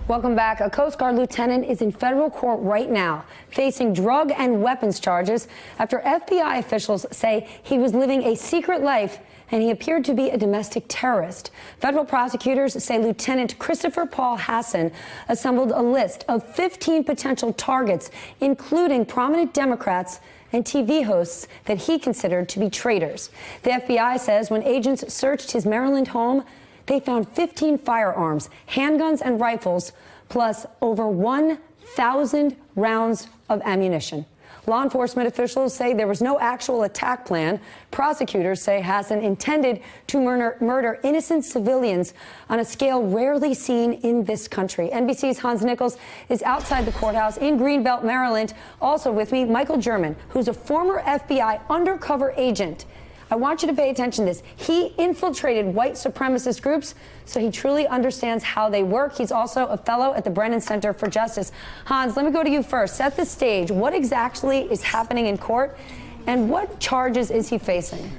Welcome back. A Coast Guard lieutenant is in federal court right now, facing drug and weapons charges after FBI officials say he was living a secret life and he appeared to be a domestic terrorist. Federal prosecutors say Lieutenant Christopher Hasson assembled a list of 15 potential targets, including prominent Democrats and TV hosts that he considered to be traitors. The FBI says when agents searched his Maryland home, they found 15 firearms, handguns and rifles, plus over 1,000 rounds of ammunition. Law enforcement officials say there was no actual attack plan. Prosecutors say Hasson intended to murder innocent civilians on a scale rarely seen in this country. NBC's Hans Nichols is outside the courthouse in Greenbelt, Maryland. Also with me, Michael German, who's a former FBI undercover agent. I want you to pay attention to this. He infiltrated white supremacist groups, so he truly understands how they work. He's also a fellow at the Brennan Center for Justice. Hans, let me go to you first. Set the stage. What exactly is happening in court, and what charges is he facing?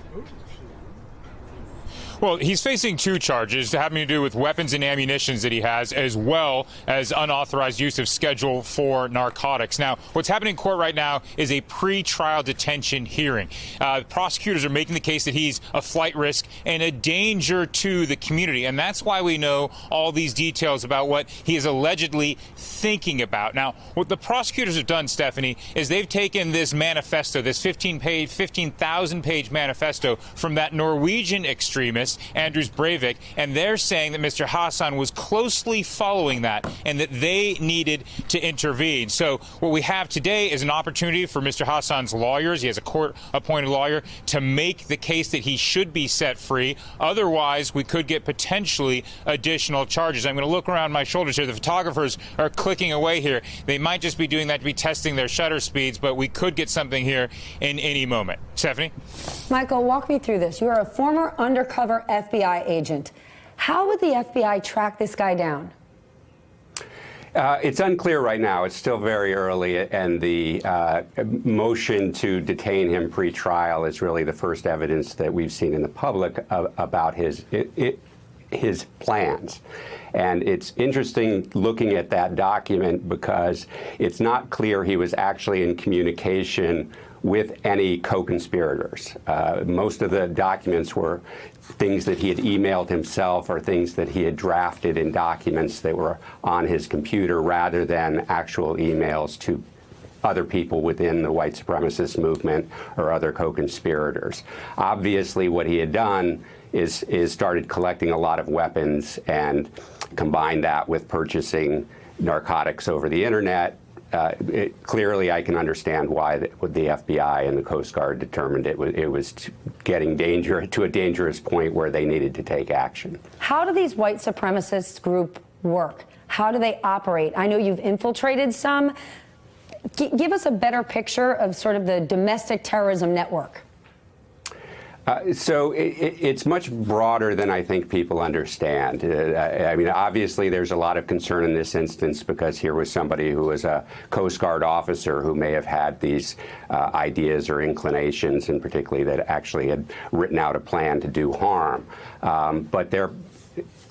Well, he's facing two charges having to do with weapons and ammunitions that he has, as well as unauthorized use of Schedule 4 narcotics. Now, what's happening in court right now is a pre-trial detention hearing. Prosecutors are making the case that he's a flight risk and a danger to the community, and that's why we know all these details about what he is allegedly thinking about. Now, what the prosecutors have done, Stephanie, is they've taken this manifesto, this 15,000-page manifesto from that Norwegian extremist, Anders Breivik, and they're saying that Mr. Hasson was closely following that and that they needed to intervene. So what we have today is an opportunity for Mr. Hasson's lawyers, he has a court-appointed lawyer, to make the case that he should be set free. Otherwise, we could get potentially additional charges. I'm going to look around my shoulders here. The photographers are clicking away here. They might just be doing that to be testing their shutter speeds, but we could get something here in any moment. Stephanie? Michael, walk me through this. You are a former undercover FBI agent. How would the FBI track this guy down? It's unclear right now. It's still very early, and the motion to detain him pre-trial is really the first evidence that we've seen in the public about his plans. And it's interesting looking at that document because it's not clear he was actually in communication with any co-conspirators. Most of the documents were things that he had emailed himself or things that he had drafted in documents that were on his computer rather than actual emails to other people within the white supremacist movement or other co-conspirators. Obviously, what he had done is started collecting a lot of weapons and combined that with purchasing narcotics over the internet. Clearly, I can understand why the FBI and the Coast Guard determined it was getting to a dangerous point where they needed to take action. How do these white supremacist groups work? How do they operate? I know you've infiltrated some. Give us a better picture of sort of the domestic terrorism network. So it's much broader than I think people understand. I mean, obviously, there's a lot of concern in this instance because here was somebody who was a Coast Guard officer who may have had these ideas or inclinations, and particularly that actually had written out a plan to do harm. But they're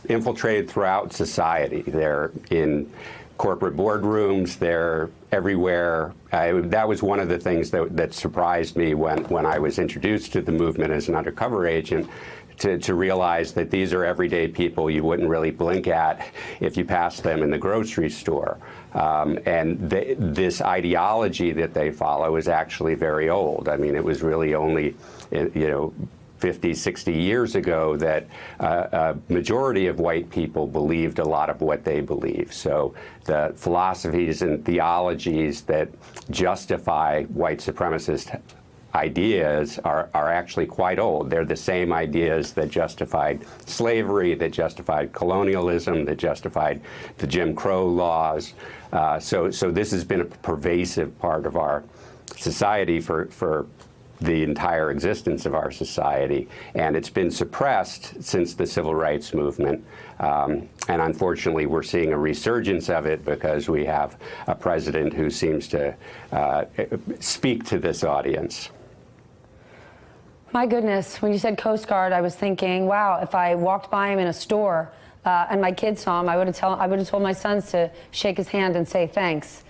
infiltrated throughout society. They're in corporate boardrooms, they're everywhere. That was one of the things that surprised me when I was introduced to the movement as an undercover agent, to realize that these are everyday people you wouldn't really blink at if you passed them in the grocery store. And this ideology that they follow is actually very old. I mean, it was really only, 50, 60 years ago that a majority of white people believed a lot of what they believe. So the philosophies and theologies that justify white supremacist ideas are actually quite old. They're the same ideas that justified slavery, that justified colonialism, that justified the Jim Crow laws. So this has been a pervasive part of our society for the entire existence of our society, and it's been suppressed since the civil rights movement. And unfortunately, we're seeing a resurgence of it because we have a president who seems to speak to this audience. My goodness, when you said Coast Guard, I was thinking, wow, if I walked by him in a store, and my kids saw him, I would have told my sons to shake his hand and say thanks.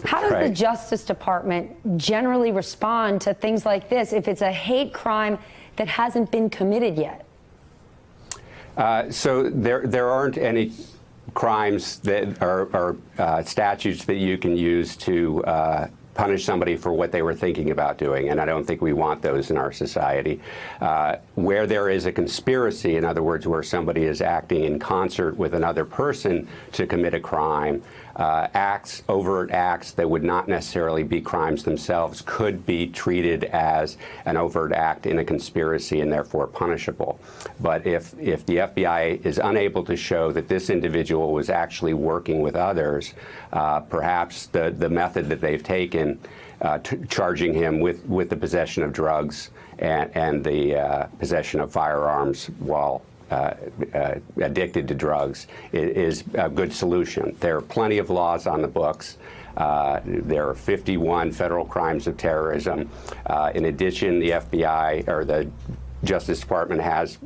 How does the Justice Department generally respond to things like this if it's a hate crime that hasn't been committed yet? So there aren't any crimes that are statutes that you can use to punish somebody for what they were thinking about doing, and I don't think we want those in our society. Where there is a conspiracy, in other words, where somebody is acting in concert with another person to commit a crime, overt acts that would not necessarily be crimes themselves could be treated as an overt act in a conspiracy and therefore punishable. But if the FBI is unable to show that this individual was actually working with others, perhaps the method that they've taken, charging him with the possession of drugs and the possession of firearms while addicted to drugs is a good solution. There are plenty of laws on the books. There are 51 federal crimes of terrorism. In addition, the FBI or the Justice Department has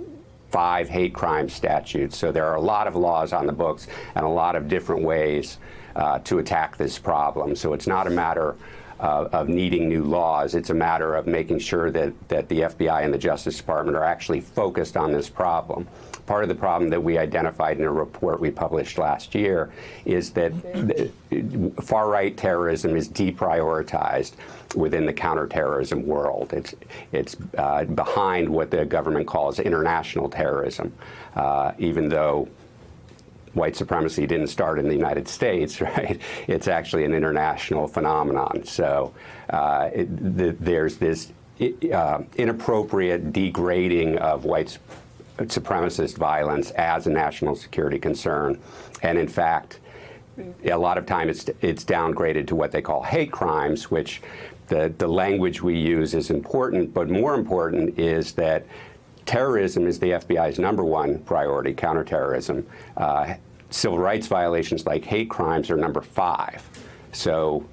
5 hate crime statutes. So there are a lot of laws on the books and a lot of different ways to attack this problem. So it's not a matter of needing new laws. It's a matter of making sure that the FBI and the Justice Department are actually focused on this problem. Part of the problem that we identified in a report we published last year is that far-right terrorism is deprioritized within the counterterrorism world. It's behind what the government calls international terrorism, even though white supremacy didn't start in the United States, right? It's actually an international phenomenon. So there's this inappropriate degrading of white supremacist violence as a national security concern. And in fact, a lot of time it's downgraded to what they call hate crimes, which the language we use is important, but more important is that terrorism is the FBI's #1 priority, counterterrorism. Civil rights violations like hate crimes are #5. So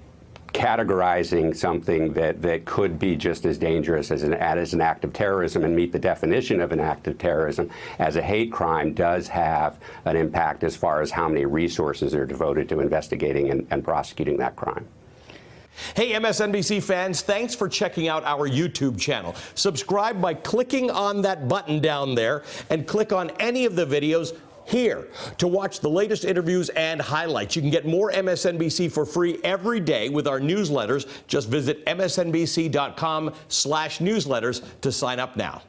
categorizing something that could be just as dangerous as an act of terrorism and meet the definition of an act of terrorism as a hate crime does have an impact as far as how many resources are devoted to investigating and prosecuting that crime. Hey, MSNBC fans, thanks for checking out our YouTube channel. Subscribe by clicking on that button down there and click on any of the videos here to watch the latest interviews and highlights. You can get more MSNBC for free every day with our newsletters. Just visit msnbc.com/newsletters to sign up now.